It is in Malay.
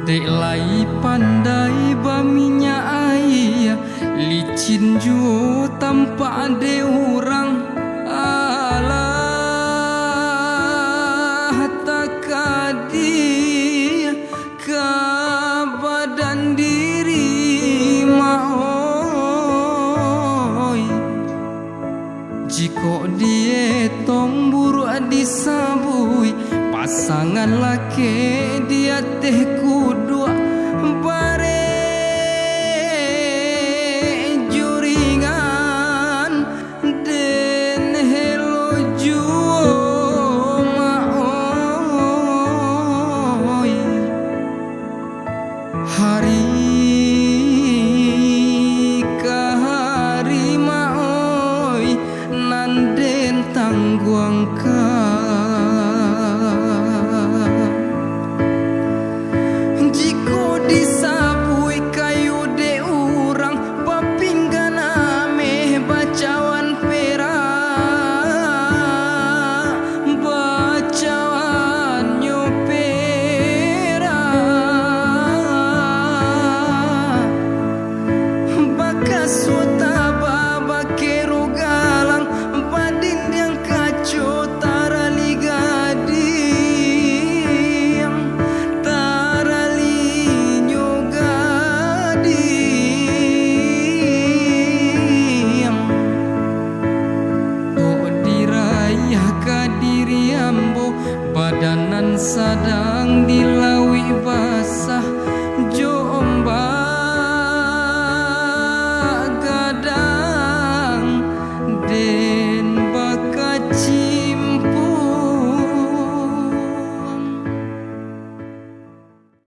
Tek lai pandai baminya ayah, licin juo tanpa ada orang. Alah takadir ke badan diri maoi. Jika dia tong buruk disabui, pasangan laki dia teh kudua bare juringan den helo juo maoi. Hari ke hari maoi nanden tangguang ka. Badanan sadang dilawi